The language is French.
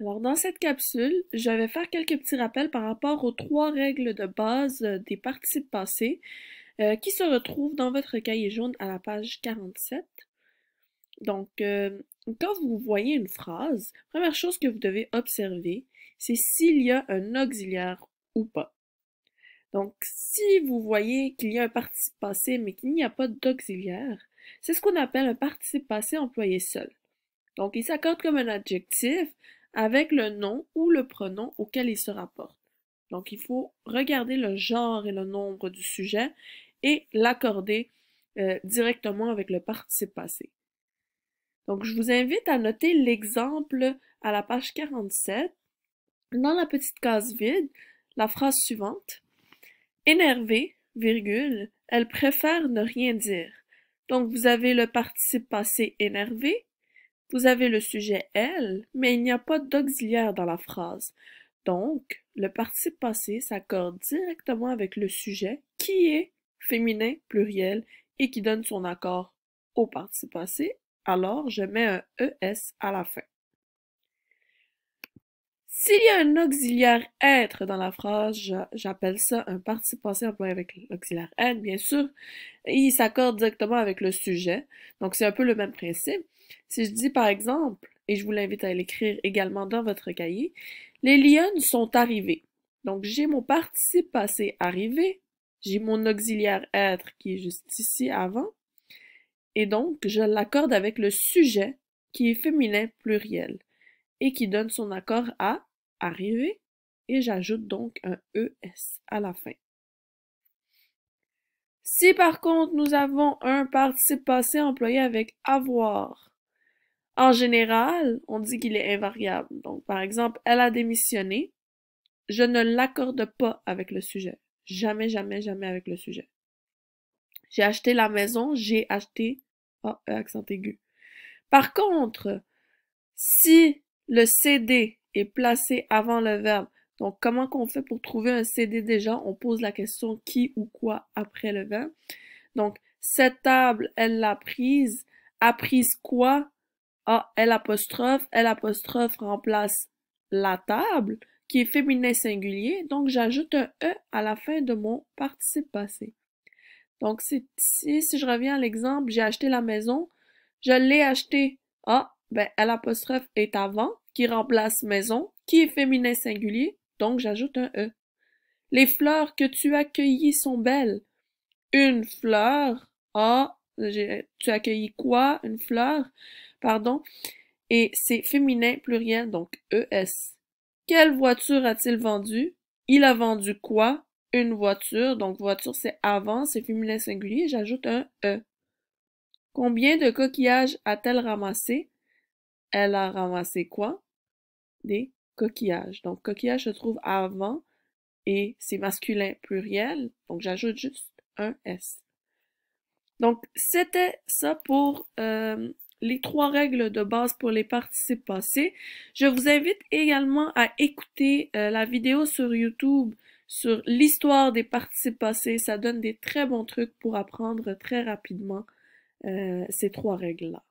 Alors, dans cette capsule, je vais faire quelques petits rappels par rapport aux trois règles de base des participes passés qui se retrouvent dans votre cahier jaune à la page 47. Donc, quand vous voyez une phrase, première chose que vous devez observer, c'est s'il y a un auxiliaire ou pas. Donc, si vous voyez qu'il y a un participe passé mais qu'il n'y a pas d'auxiliaire, c'est ce qu'on appelle un participe passé employé seul. Donc, il s'accorde comme un adjectif avec le nom ou le pronom auquel il se rapporte. Donc, il faut regarder le genre et le nombre du sujet et l'accorder directement avec le participe passé. Donc, je vous invite à noter l'exemple à la page 47. Dans la petite case vide, la phrase suivante. Énervée, virgule, elle préfère ne rien dire. Donc, vous avez le participe passé énervé. Vous avez le sujet elle, mais il n'y a pas d'auxiliaire dans la phrase. Donc, le participe passé s'accorde directement avec le sujet qui est féminin pluriel et qui donne son accord au participe passé. Alors, je mets un ES à la fin. S'il y a un auxiliaire être dans la phrase, j'appelle ça un participe passé employé avec l'auxiliaire être, bien sûr. Et il s'accorde directement avec le sujet. Donc, c'est un peu le même principe. Si je dis par exemple, et je vous l'invite à l'écrire également dans votre cahier, les lionnes sont arrivées. Donc, j'ai mon participe passé arrivé, j'ai mon auxiliaire être qui est juste ici avant, et donc je l'accorde avec le sujet qui est féminin pluriel et qui donne son accord à arriver, et j'ajoute donc un ES à la fin. Si par contre nous avons un participe passé employé avec avoir, en général, on dit qu'il est invariable. Donc, par exemple, elle a démissionné. Je ne l'accorde pas avec le sujet. Jamais, jamais, jamais avec le sujet. J'ai acheté la maison. J'ai acheté. Ah, accent aigu. Par contre, si le CD est placé avant le verbe, donc comment qu'on fait pour trouver un CD déjà? On pose la question qui ou quoi après le verbe. Donc, cette table, elle l'a prise. A prise quoi? Ah, L apostrophe remplace la table, qui est féminin singulier, donc j'ajoute un E à la fin de mon participe passé. Donc, si je reviens à l'exemple, j'ai acheté la maison, je l'ai acheté. Ah, ben, L apostrophe est avant, qui remplace maison, qui est féminin singulier, donc j'ajoute un E. Les fleurs que tu as cueillies sont belles. Une fleur. Ah, tu as accueilli quoi? Une fleur. Pardon. Et c'est féminin pluriel, donc ES. Quelle voiture a-t-il vendu? Il a vendu quoi? Une voiture. Donc voiture, c'est avant, c'est féminin singulier. J'ajoute un E. Combien de coquillages a-t-elle ramassé? Elle a ramassé quoi? Des coquillages. Donc coquillage se trouve avant et c'est masculin pluriel. Donc j'ajoute juste un S. Donc, c'était ça pour les trois règles de base pour les participes passés. Je vous invite également à écouter la vidéo sur YouTube sur l'histoire des participes passés. Ça donne des très bons trucs pour apprendre très rapidement ces trois règles-là.